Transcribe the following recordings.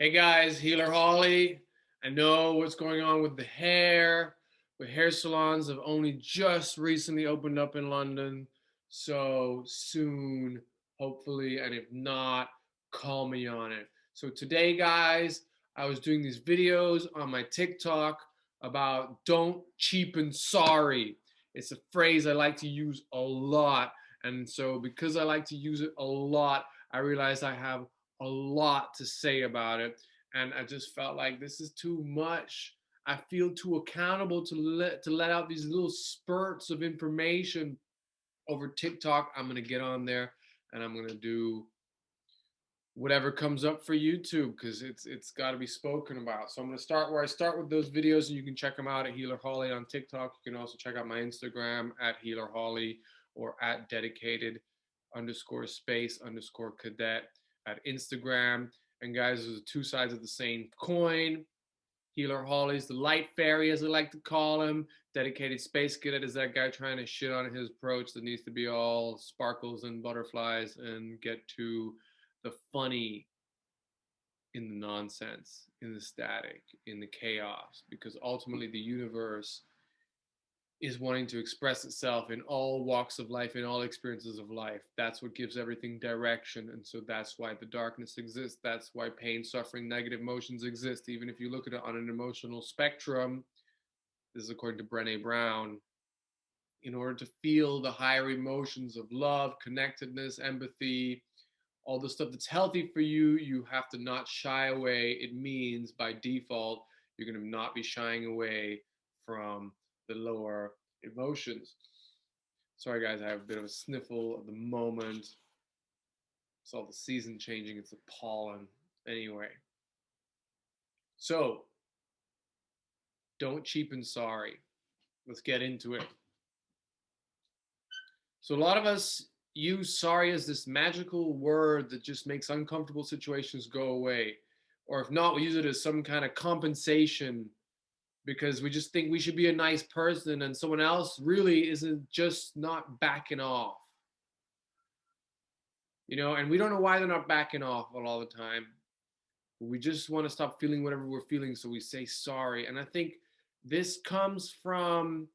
Hey guys, Healer Holly. I know what's going on with the hair. The hair salons have only just recently opened up in London. So soon, hopefully, and if not, call me on it. So today, guys, I was doing these videos on my TikTok about don't cheapen sorry. It's a phrase I like to use a lot. And so because I like to use it a lot, I realized I have a lot to say about it, and I just felt like this is too much. I feel too accountable to let out these little spurts of information over TikTok. I'm gonna get on there and I'm gonna do whatever comes up for YouTube because it's got to be spoken about. So I'm gonna start where I start with those videos, and you can check them out at Healer Holly on TikTok. You can also check out my Instagram at Healer Holly or at dedicated underscore space underscore cadet at Instagram. And guys, there's two sides of the same coin. Healer Holly's the light fairy, as I like to call him. Dedicated space cadet is that guy trying to shit on his approach that needs to be all sparkles and butterflies and get to the funny in the nonsense, in the static, in the chaos, because ultimately the universe is wanting to express itself in all walks of life, in all experiences of life. That's what gives everything direction. And so that's why the darkness exists. That's why pain, suffering, negative emotions exist. Even if you look at it on an emotional spectrum, this is according to Brené Brown, in order to feel the higher emotions of love, connectedness, empathy, all the stuff that's healthy for you, you have to not shy away. It means by default, you're going to not be shying away from the lower emotions. Sorry, guys, I have a bit of a sniffle at the moment. It's all the season changing, it's the pollen. Anyway, so don't cheapen sorry. Let's get into it. So, a lot of us use sorry as this magical word that just makes uncomfortable situations go away. Or if not, we use it as some kind of compensation because we just think we should be a nice person and someone else really isn't just not backing off. And we don't know why they're not backing off all the time. We just want to stop feeling whatever we're feeling, so we say sorry. And I think this comes from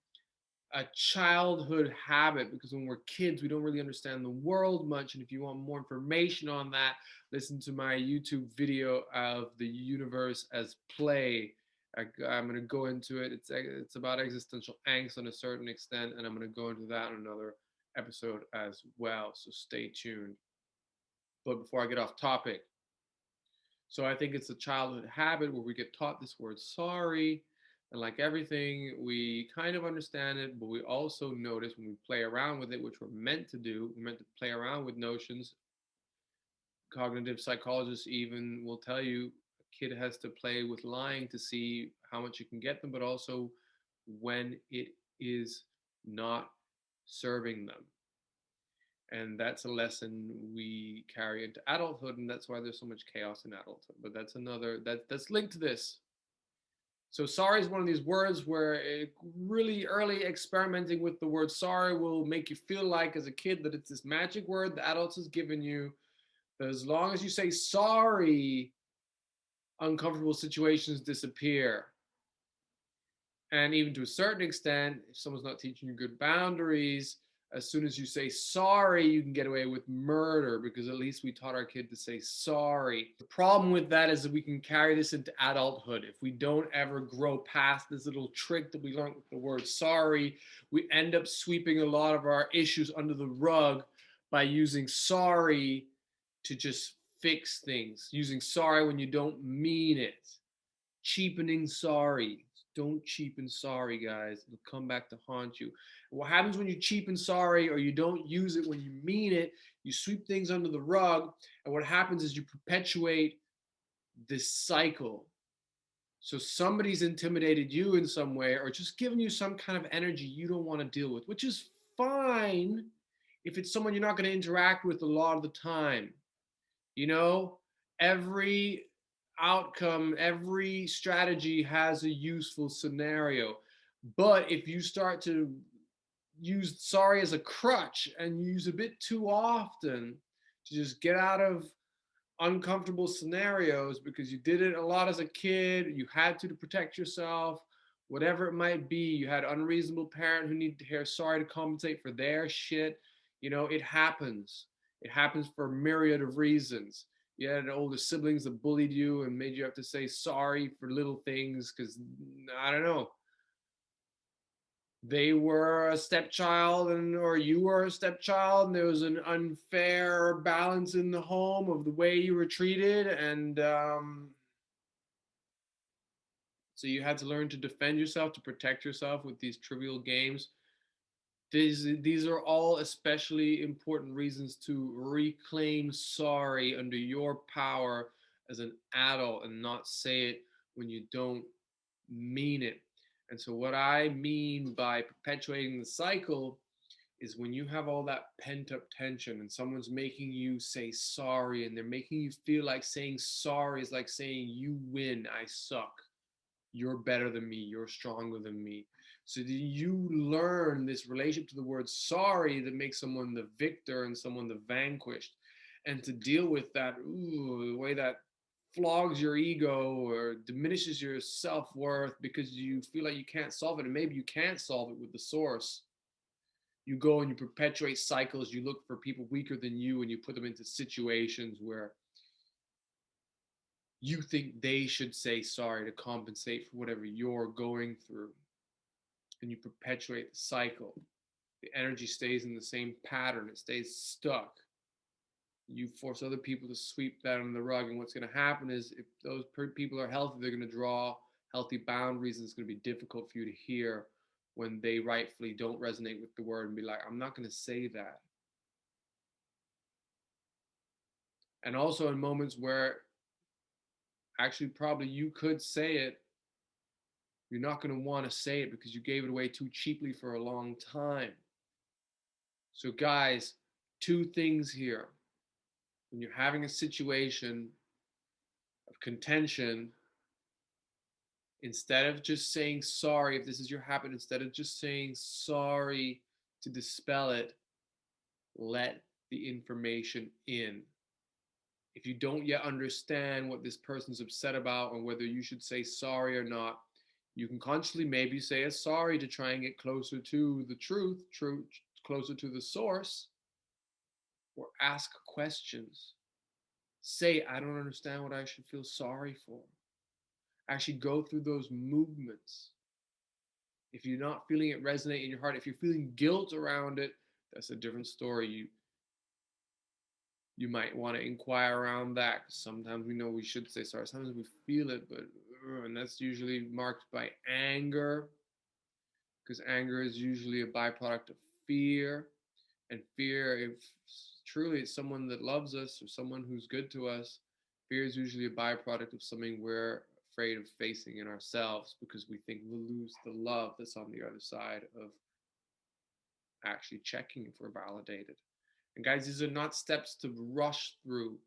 a childhood habit because when we're kids, we don't really understand the world much. And if you want more information on that, listen to my YouTube video of the universe as play. I'm going to go into it. It's about existential angst on a certain extent, and I'm going to go into that in another episode as well. So stay tuned. But before I get off topic, so I think it's a childhood habit where we get taught this word sorry. And like everything, we kind of understand it, but we also notice when we play around with it, which we're meant to do, we're meant to play around with notions. Cognitive psychologists even will tell you a kid has to play with lying to see how much you can get them, but also when it is not serving them. And that's a lesson we carry into adulthood, and that's why there's so much chaos in adulthood. But that's linked to this. So sorry is one of these words where really early experimenting with the word sorry will make you feel like as a kid that it's this magic word the adults has given you, that as long as you say sorry, uncomfortable situations disappear. And even to a certain extent, if someone's not teaching you good boundaries, as soon as you say sorry, you can get away with murder because at least we taught our kid to say sorry. The problem with that is that we can carry this into adulthood. If we don't ever grow past this little trick that we learned with the word sorry, we end up sweeping a lot of our issues under the rug by using sorry to just fix things, using sorry when you don't mean it. Cheapening sorry. Don't cheapen sorry, guys. It'll come back to haunt you. What happens when you cheapen sorry or you don't use it when you mean it? You sweep things under the rug, and what happens is you perpetuate this cycle. So somebody's intimidated you in some way or just given you some kind of energy you don't want to deal with, which is fine if it's someone you're not going to interact with a lot of the time. You know, every outcome, every strategy has a useful scenario. But if you start to use sorry as a crutch and use a bit too often to just get out of uncomfortable scenarios because you did it a lot as a kid, you had to protect yourself, whatever it might be. You had unreasonable parent who needed to hear sorry to compensate for their shit. You know, it happens. It happens for a myriad of reasons. You had older siblings that bullied you and made you have to say sorry for little things because, I don't know, they were a stepchild and or you were a stepchild and there was an unfair balance in the home of the way you were treated, and so you had to learn to defend yourself, to protect yourself with these trivial games. These are all especially important reasons to reclaim sorry under your power as an adult and not say it when you don't mean it. And so what I mean by perpetuating the cycle is when you have all that pent up tension and someone's making you say sorry and they're making you feel like saying sorry is like saying you win, I suck, you're better than me, you're stronger than me. So you learn this relationship to the word sorry that makes someone the victor and someone the vanquished. And to deal with that, the way that flogs your ego or diminishes your self-worth because you feel like you can't solve it, and maybe you can't solve it with the source. You go and you perpetuate cycles. You look for people weaker than you and you put them into situations where you think they should say sorry to compensate for whatever you're going through. And you perpetuate the cycle. The energy stays in the same pattern, it stays stuck. You force other people to sweep that under the rug. And what's going to happen is if those people are healthy, they're going to draw healthy boundaries. And it's going to be difficult for you to hear when they rightfully don't resonate with the word and be like, I'm not going to say that. And also in moments where actually probably you could say it, you're not going to want to say it because you gave it away too cheaply for a long time. So guys, two things here. When you're having a situation of contention, instead of just saying sorry, if this is your habit, instead of just saying sorry to dispel it, let the information in. If you don't yet understand what this person's upset about or whether you should say sorry or not, you can consciously maybe say a sorry to try and get closer to the truth, closer to the source, or ask questions. Say, I don't understand what I should feel sorry for. Actually go through those movements. If you're not feeling it resonate in your heart, if you're feeling guilt around it, that's a different story. You might want to inquire around that. Sometimes we know we should say sorry. Sometimes we feel it, but and that's usually marked by anger, because anger is usually a byproduct of fear. And fear, if truly it's someone that loves us or someone who's good to us, fear is usually a byproduct of something we're afraid of facing in ourselves because we think we'll lose the love that's on the other side of actually checking if we're validated. And guys, these are not steps to rush through.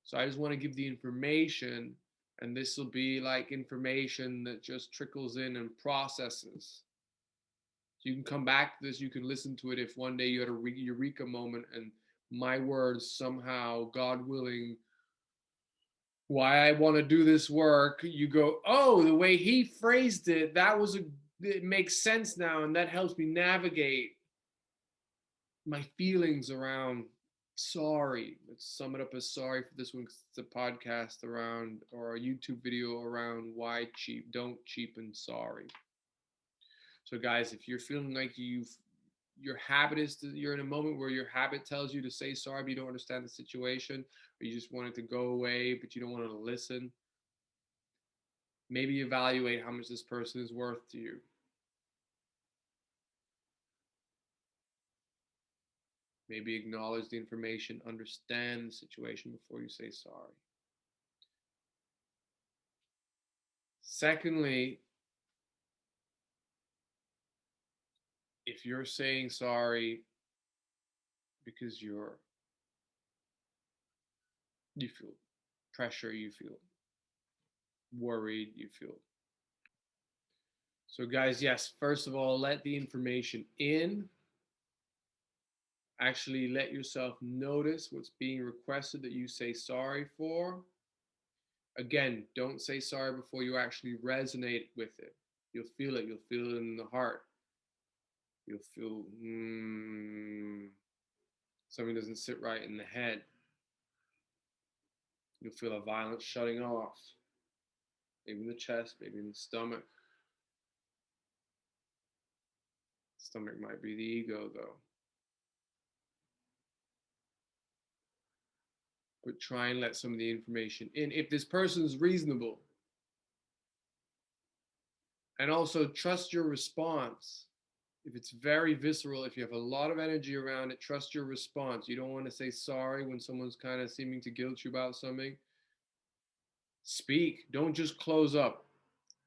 So I just want to give the information, and this will be like information that just trickles in and processes. So you can come back to this, you can listen to it if one day you had a eureka moment and my words somehow, God willing, why I want to do this work, you go, oh, the way he phrased it, it makes sense now, and that helps me navigate my feelings around sorry. Let's sum it up as sorry for this one because it's a podcast around or a YouTube video around why don't cheapen sorry. So guys, if you're feeling like your habit is you're in a moment where your habit tells you to say sorry but you don't understand the situation, or you just want it to go away but you don't want to listen, maybe evaluate how much this person is worth to you. Maybe acknowledge the information, understand the situation before you say sorry. Secondly, if you're saying sorry because you feel pressure, you feel worried, you feel. So guys, yes, first of all, let the information in. Actually let yourself notice what's being requested that you say sorry for. Again, don't say sorry before you actually resonate with it. You'll feel it. You'll feel it in the heart. You'll feel something doesn't sit right in the head. You'll feel a violent shutting off, maybe in the chest, maybe in the stomach. Stomach might be the ego, though. But try and let some of the information in. If this person's reasonable, and also trust your response. If it's very visceral, if you have a lot of energy around it, trust your response. You don't want to say sorry when someone's kind of seeming to guilt you about something. Speak. Don't just close up.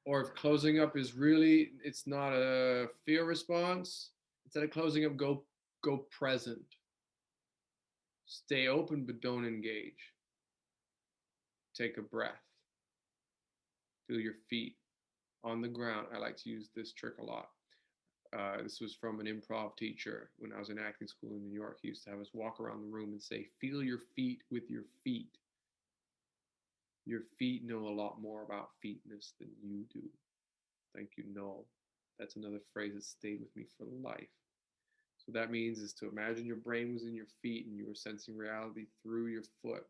Or if closing up is really, it's not a fear response, instead of closing up, go present. Stay open, but don't engage. Take a breath. Feel your feet on the ground. I like to use this trick a lot. This was from an improv teacher when I was in acting school in New York. He used to have us walk around the room and say, feel your feet with your feet. Your feet know a lot more about feetness than you do. Thank you, Noel. That's another phrase that stayed with me for life. So what that means is to imagine your brain was in your feet and you were sensing reality through your foot,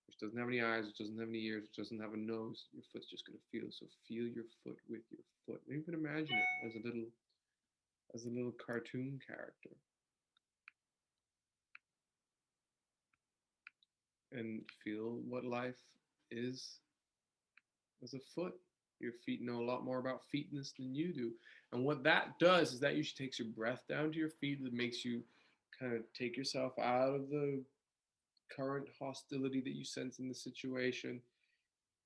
which doesn't have any eyes, which doesn't have any ears, which doesn't have a nose. Your foot's just going to feel. So feel your foot with your foot. Maybe you can imagine it as a little cartoon character. And feel what life is as a foot. Your feet know a lot more about feetness than you do. And what that does is that usually takes your breath down to your feet. That makes you kind of take yourself out of the current hostility that you sense in the situation.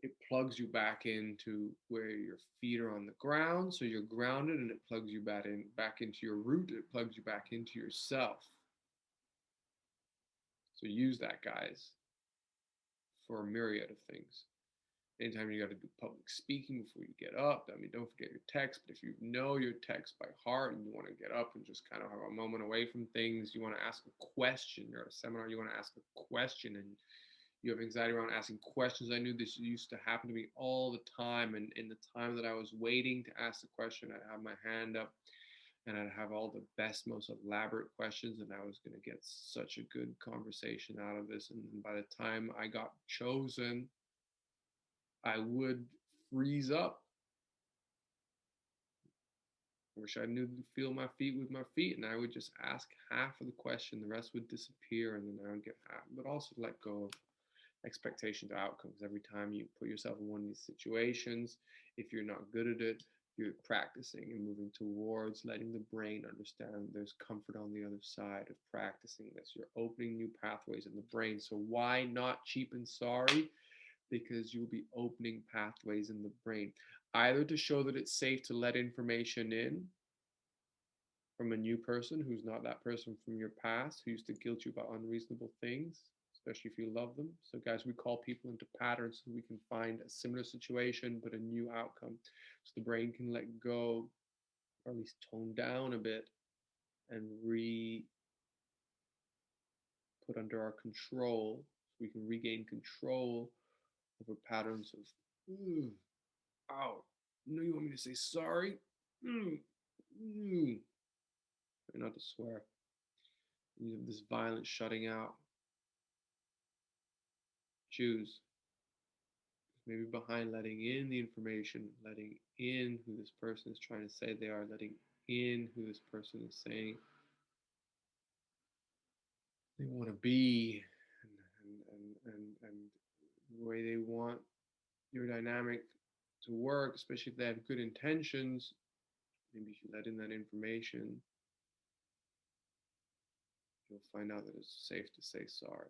It plugs you back into where your feet are on the ground, so you're grounded, and it plugs you back into your root. It plugs you back into yourself. So use that, guys, for a myriad of things. Anytime you got to do public speaking before you get up, I mean, don't forget your text. But if you know your text by heart and you want to get up and just kind of have a moment away from things, you want to ask a question. You're at a seminar, you want to ask a question, and you have anxiety around asking questions. I knew this used to happen to me all the time. And in the time that I was waiting to ask the question, I'd have my hand up and I'd have all the best, most elaborate questions. And I was going to get such a good conversation out of this. And by the time I got chosen, I would freeze up. I wish I knew to feel my feet with my feet. And I would just ask half of the question, the rest would disappear. And then I would get half, but also let go of expectation to outcomes. Every time you put yourself in one of these situations, if you're not good at it, you're practicing and moving towards letting the brain understand there's comfort on the other side of practicing this. You're opening new pathways in the brain. So why not cheapen sorry? Because you'll be opening pathways in the brain, either to show that it's safe to let information in from a new person who's not that person from your past who used to guilt you about unreasonable things, especially if you love them. So, guys, we call people into patterns so we can find a similar situation but a new outcome. So the brain can let go, or at least tone down a bit, and put under our control. So we can regain control over patterns of, ow, no, you want me to say sorry? Try not to swear. You have this violent shutting out. Choose. Maybe behind letting in the information, letting in who this person is trying to say they are, letting in who this person is saying they want to be, and the way they want your dynamic to work, especially if they have good intentions. Maybe if you let in that information, you'll find out that it's safe to say sorry.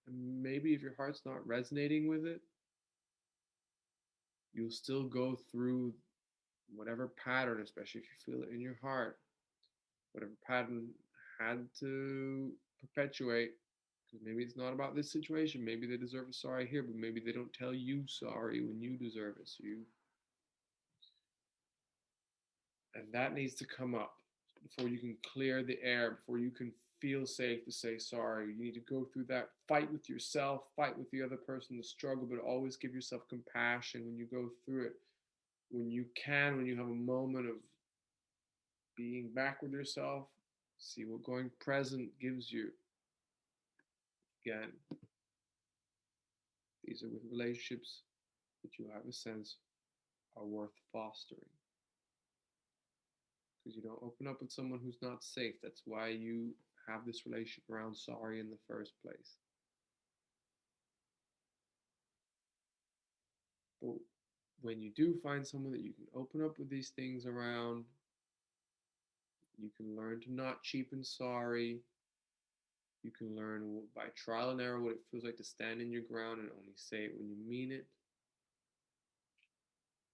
And maybe if your heart's not resonating with it, you'll still go through whatever pattern, especially if you feel it in your heart, whatever pattern had to perpetuate. Because maybe it's not about this situation. Maybe they deserve a sorry here, but maybe they don't tell you sorry when you deserve it. And that needs to come up. before you can clear the air, before you can feel safe to say sorry. You need to go through that fight with yourself, fight with the other person, the struggle, but always give yourself compassion when you go through it. When you can, when you have a moment of being back with yourself, see what going present gives you. Again, these are with relationships that you have a sense are worth fostering. Because you don't open up with someone who's not safe. That's why you have this relationship around sorry in the first place. But when you do find someone that you can open up with these things around, you can learn to not cheapen sorry. You can learn by trial and error what it feels like to stand in your ground and only say it when you mean it.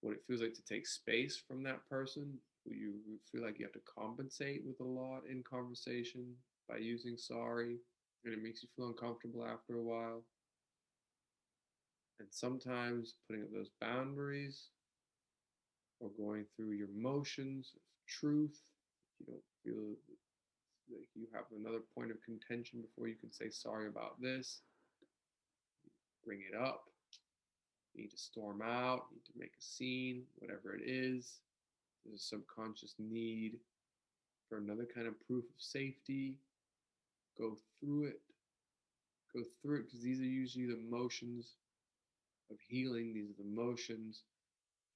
What it feels like to take space from that person who you feel like you have to compensate with a lot in conversation by using sorry, and it makes you feel uncomfortable after a while. And sometimes putting up those boundaries or going through your motions of truth, you don't feel like you have another point of contention before you can say sorry about this, bring it up. You need to storm out, you need to make a scene, whatever it is. There's a subconscious need for another kind of proof of safety. Go through it. Go through it, because these are usually the motions of healing. These are the motions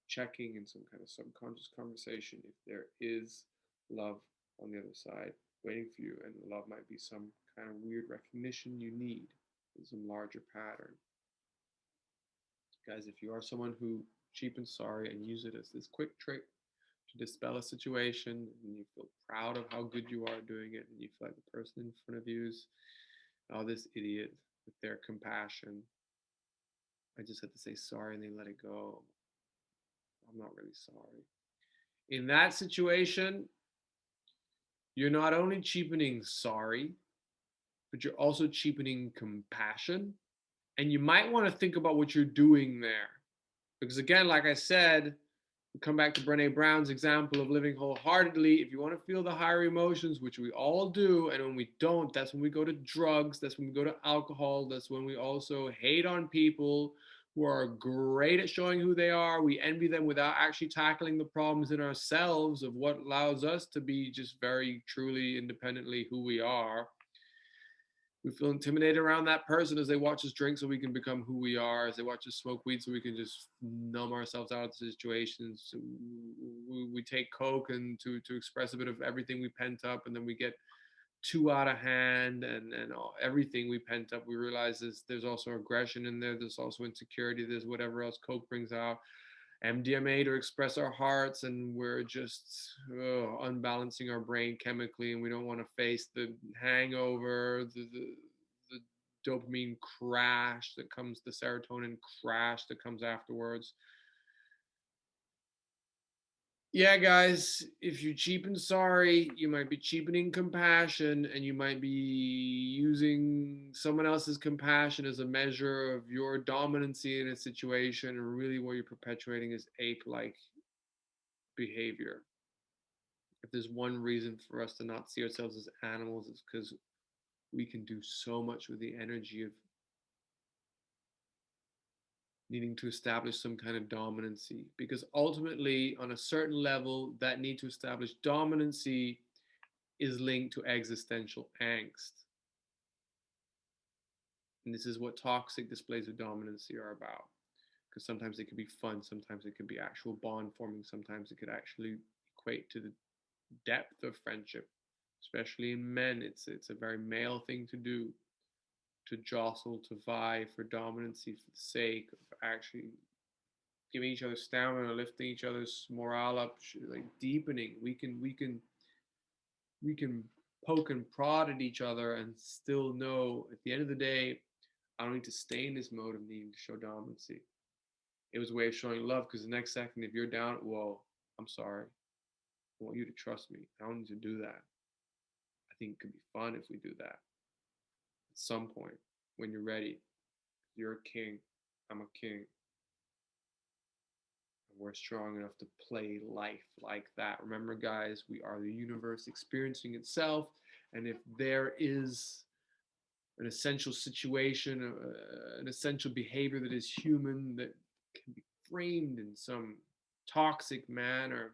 checking in some kind of subconscious conversation if there is love on the other side waiting for you, and the love might be some kind of weird recognition you need in some larger pattern. Guys, if you are someone who cheapens sorry and use it as this quick trick to dispel a situation, and you feel proud of how good you are doing it, and you feel like the person in front of you is, oh, this idiot with their compassion, I just had to say sorry and they let it go. I'm not really sorry. In that situation, you're not only cheapening sorry, but you're also cheapening compassion. And you might want to think about what you're doing there. Because again, like I said, we come back to Brené Brown's example of living wholeheartedly. If you want to feel the higher emotions, which we all do, and when we don't, that's when we go to drugs, that's when we go to alcohol, that's when we also hate on people who are great at showing who they are. We envy them without actually tackling the problems in ourselves of what allows us to be just very truly independently who we are. We feel intimidated around that person as they watch us drink so we can become who we are, as they watch us smoke weed so we can just numb ourselves out of the situations. So we take coke and to express a bit of everything we pent up, and then we get too out of hand, and everything we pent up, we realize there's also aggression in there, there's also insecurity, there's whatever else coke brings out, MDMA to express our hearts, and we're just unbalancing our brain chemically, and we don't want to face the hangover, the dopamine crash that comes, the serotonin crash that comes afterwards. Yeah, guys, if you cheapen sorry, you might be cheapening compassion, and you might be using someone else's compassion as a measure of your dominancy in a situation, and really what you're perpetuating is ape-like behavior. If there's one reason for us to not see ourselves as animals, it's because we can do so much with the energy of needing to establish some kind of dominancy, because ultimately on a certain level that need to establish dominancy is linked to existential angst, and this is what toxic displays of dominancy are about, because sometimes it can be fun, sometimes it can be actual bond forming, sometimes it could actually equate to the depth of friendship. Especially in men, it's a very male thing to do, to jostle, to vie for dominancy for the sake of actually giving each other stamina, lifting each other's morale up, like deepening. We can poke and prod at each other and still know at the end of the day, I don't need to stay in this mode of needing to show dominancy. It was a way of showing love, because the next second, if you're down, whoa, I'm sorry. I want you to trust me. I don't need to do that. I think it could be fun if we do that at some point when you're ready. You're a king. I'm a king. We're strong enough to play life like that. Remember, guys, we are the universe experiencing itself. And if there is an essential situation, an essential behavior that is human that can be framed in some toxic manner,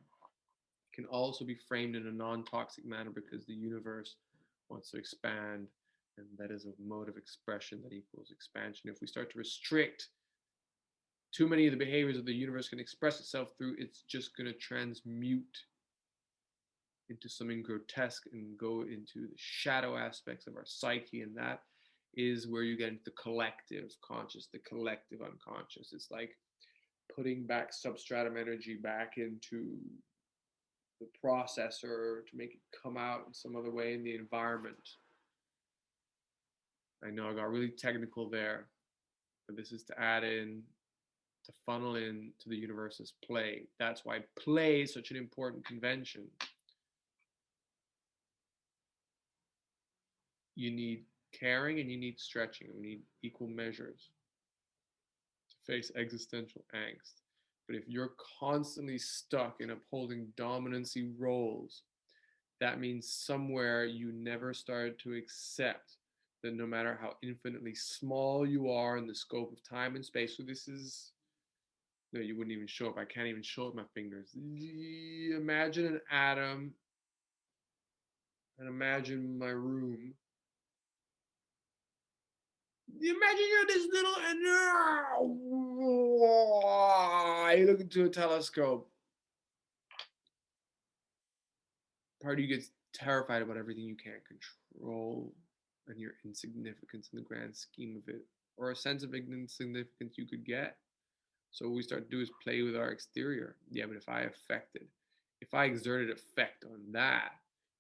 can also be framed in a non-toxic manner because the universe wants to expand, and that is a mode of expression that equals expansion. If we start to restrict too many of the behaviors that the universe can express itself through, it's just going to transmute into something grotesque and go into the shadow aspects of our psyche, and that is where you get into the collective conscious, the collective unconscious. It's like putting back substratum energy back into the processor to make it come out in some other way in the environment. I know I got really technical there, but this is to add in, to funnel in to the universe's play. That's why play is such an important convention. You need caring and you need stretching. We need equal measures to face existential angst. But if you're constantly stuck in upholding dominancy roles, that means somewhere you never started to accept that no matter how infinitely small you are in the scope of time and space, so this is, no, you wouldn't even show up. I can't even show up my fingers. Imagine an atom and imagine my room. Imagine you're this little and you look into a telescope. Part of you gets terrified about everything you can't control and your insignificance in the grand scheme of it, or a sense of insignificance you could get. So what we start to do is play with our exterior. Yeah, but if I exerted effect on that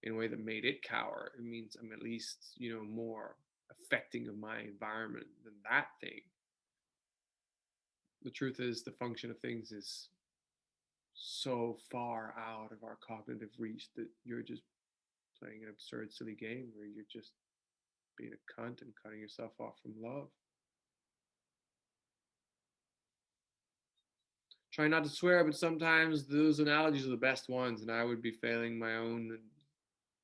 in a way that made it cower, it means I'm at least, more affecting of my environment than that thing. The truth is, the function of things is so far out of our cognitive reach that you're just playing an absurd, silly game where you're just being a cunt and cutting yourself off from love. Try not to swear, but sometimes those analogies are the best ones, and I would be failing my own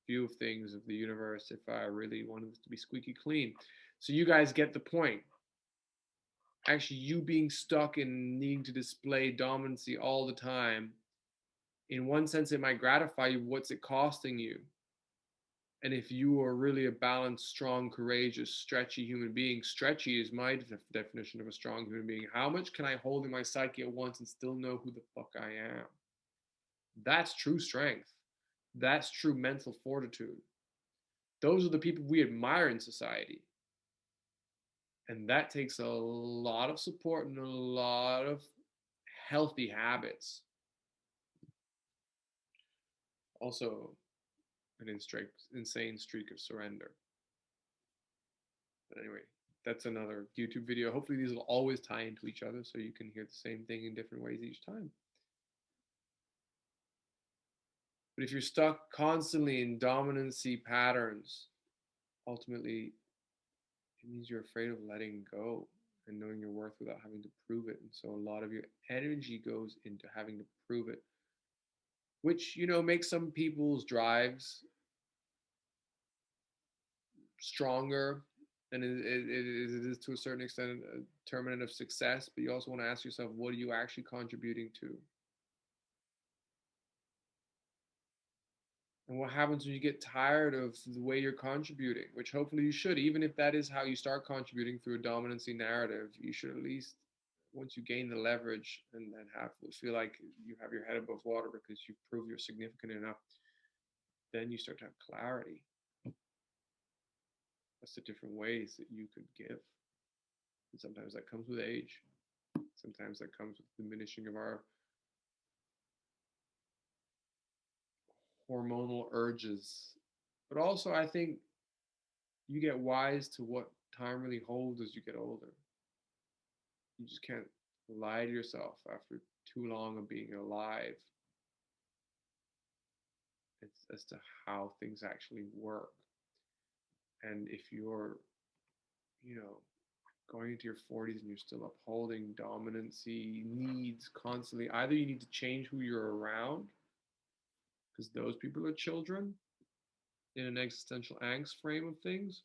view of things of the universe if I really wanted it to be squeaky clean. So you guys get the point. Actually, you being stuck in needing to display dominancy all the time, in one sense, it might gratify you. What's it costing you? And if you are really a balanced, strong, courageous, stretchy human being, stretchy is my definition of a strong human being. How much can I hold in my psyche at once and still know who the fuck I am? That's true strength. That's true mental fortitude. Those are the people we admire in society. And that takes a lot of support and a lot of healthy habits. Also, an insane streak of surrender. But anyway, that's another YouTube video. Hopefully these will always tie into each other so you can hear the same thing in different ways each time. But if you're stuck constantly in dominancy patterns, ultimately it means you're afraid of letting go and knowing your worth without having to prove it. And so a lot of your energy goes into having to prove it, which, makes some people's drives stronger, and it is to a certain extent a determinant of success. But you also want to ask yourself, what are you actually contributing to? And what happens when you get tired of the way you're contributing, which hopefully you should, even if that is how you start contributing through a dominancy narrative, you should at least, once you gain the leverage and feel like you have your head above water because you prove you're significant enough, then you start to have clarity. That's the different ways that you could give. And sometimes that comes with age. Sometimes that comes with diminishing of our hormonal urges. But also, I think you get wise to what time really holds as you get older. You just can't lie to yourself after too long of being alive as to how things actually work. And if you're, going into your 40s and you're still upholding dominancy needs constantly, either you need to change who you're around because those people are children in an existential angst frame of things,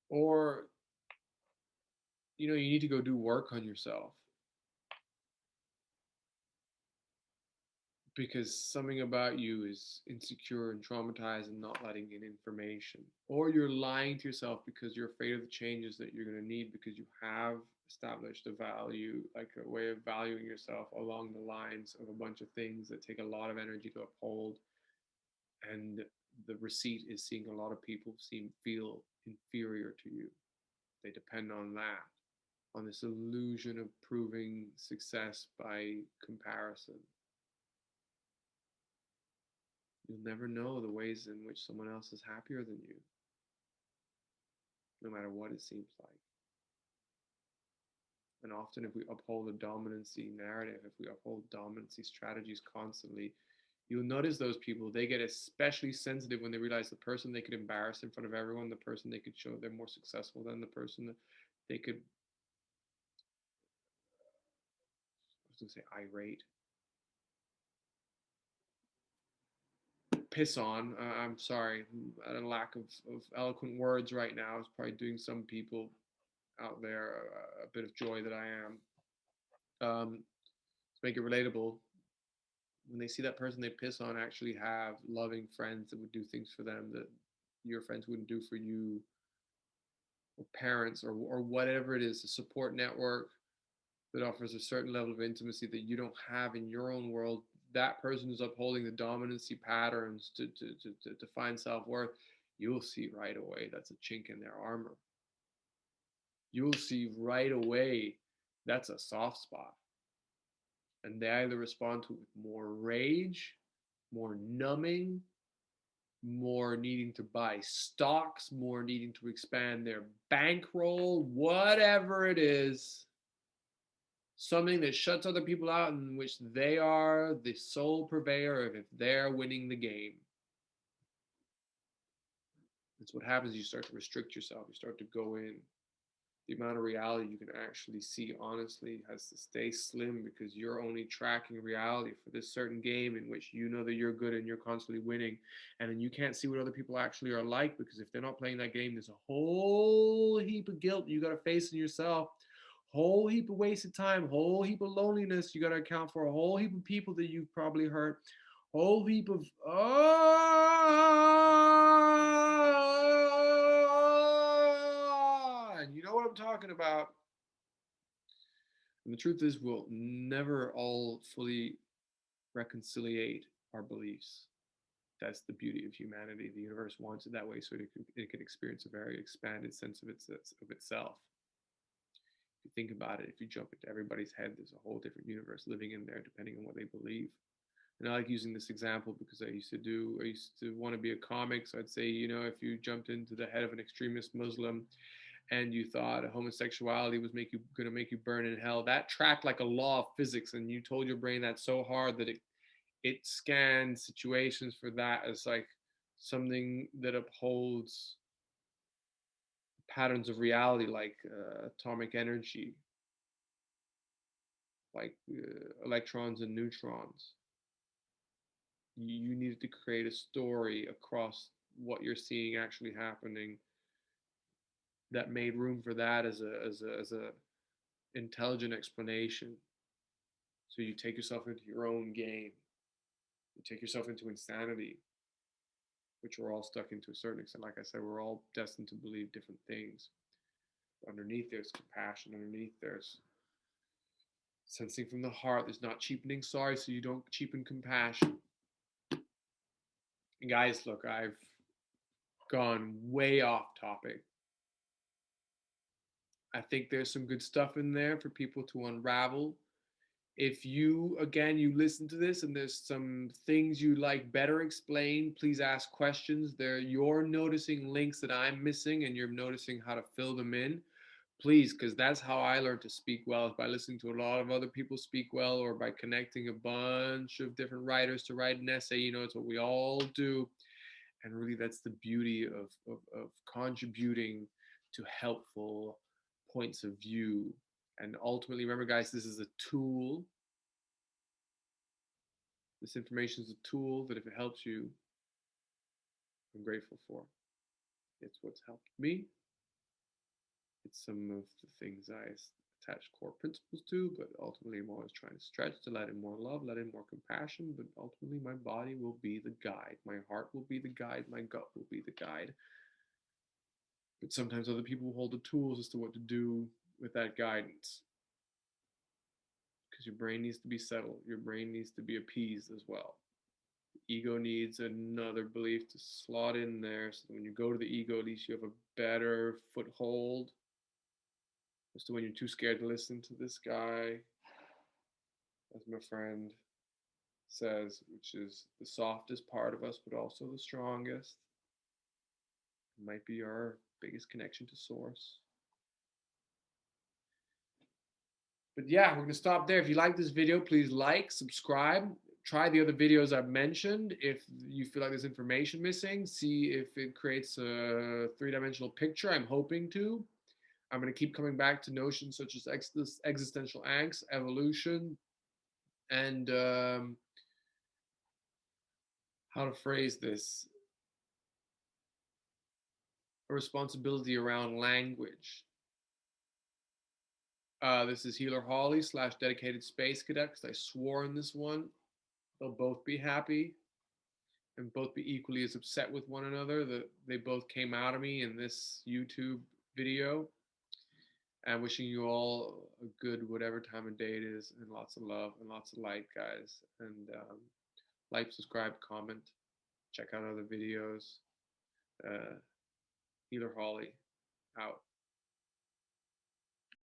or you need to go do work on yourself because something about you is insecure and traumatized and not letting in information, or you're lying to yourself because you're afraid of the changes that you're going to need because you have established a value, like a way of valuing yourself along the lines of a bunch of things that take a lot of energy to uphold, and the receipt is seeing a lot of people feel inferior to you. They depend on that, on this illusion of proving success by comparison. You'll never know the ways in which someone else is happier than you, no matter what it seems like. And often, if we uphold a dominancy narrative, if we uphold dominancy strategies constantly, you'll notice those people, they get especially sensitive when they realize the person they could embarrass in front of everyone, the person they could show they're more successful than, the person that they could, I was going to say irate, piss on. I'm sorry, at a lack of eloquent words right now is probably doing some people out there a bit of joy that I am. To make it relatable, when they see that person they piss on actually have loving friends that would do things for them that your friends wouldn't do for you, or parents, or whatever it is, a support network that offers a certain level of intimacy that you don't have in your own world, that person is upholding the dominancy patterns to find self-worth, you'll see right away that's a chink in their armor. You'll see right away that's a soft spot. And they either respond to it with more rage, more numbing, more needing to buy stocks, more needing to expand their bankroll, whatever it is, something that shuts other people out in which they are the sole purveyor of if they're winning the game. That's what happens. You start to restrict yourself. You start to go in. The amount of reality you can actually see honestly has to stay slim because you're only tracking reality for this certain game in which you know that you're good and you're constantly winning. And then you can't see what other people actually are like because if they're not playing that game, there's a whole heap of guilt you got to face in yourself, whole heap of wasted time, whole heap of loneliness you got to account for, a whole heap of people that you've probably hurt, whole heap of and you know what I'm talking about. And the truth is, we'll never all fully reconciliate our beliefs. That's the beauty of humanity. The universe wants it that way so it can experience a very expanded sense of itself. If you think about it, if you jump into everybody's head, there's a whole different universe living in there depending on what they believe. And I like using this example because I used to want to be a comic. So I'd say, if you jumped into the head of an extremist Muslim and you thought homosexuality was going to make you burn in hell, that tracked like a law of physics, and you told your brain that so hard that it scanned situations for that as like something that upholds patterns of reality, like atomic energy, like electrons and neutrons. You needed to create a story across what you're seeing actually happening that made room for that as a intelligent explanation. So you take yourself into your own game. You take yourself into insanity, which we're all stuck into a certain extent. Like I said, we're all destined to believe different things. Underneath there's compassion. Underneath there's sensing from the heart. There's not cheapening sorry, so you don't cheapen compassion. And guys, look, I've gone way off topic. I think there's some good stuff in there for people to unravel. If you, again, you listen to this and there's some things you like better explained, please ask questions. You're noticing links that I'm missing and you're noticing how to fill them in. Please, because that's how I learned to speak well, is by listening to a lot of other people speak well, or by connecting a bunch of different writers to write an essay. It's what we all do. And really, that's the beauty of contributing to helpful points of view. And ultimately, remember, guys, this is a tool. This information is a tool that if it helps you, I'm grateful for. It's what's helped me. It's some of the things I attach core principles to, but ultimately I'm always trying to stretch to let in more love, let in more compassion, but ultimately my body will be the guide. My heart will be the guide. My gut will be the guide. But sometimes other people will hold the tools as to what to do with that guidance. Because your brain needs to be settled. Your brain needs to be appeased as well. The ego needs another belief to slot in there so that when you go to the ego, at least you have a better foothold as to when you're too scared to listen to this guy, as my friend says, which is the softest part of us, but also the strongest. It might be our biggest connection to source. But yeah, we're going to stop there. If you like this video, please like, subscribe, try the other videos I've mentioned. If you feel like there's information missing, see if it creates a three-dimensional picture. I'm hoping to. I'm going to keep coming back to notions such as existential angst, evolution, and how to phrase this, a responsibility around language. This is Healer Holly / dedicated space cadet, because I swore in this one. They'll both be happy and both be equally as upset with one another that they both came out of me in this YouTube video. And wishing you all a good whatever time of day it is, and lots of love and lots of light, guys. And like, subscribe, comment, check out other videos. Healer Holly out.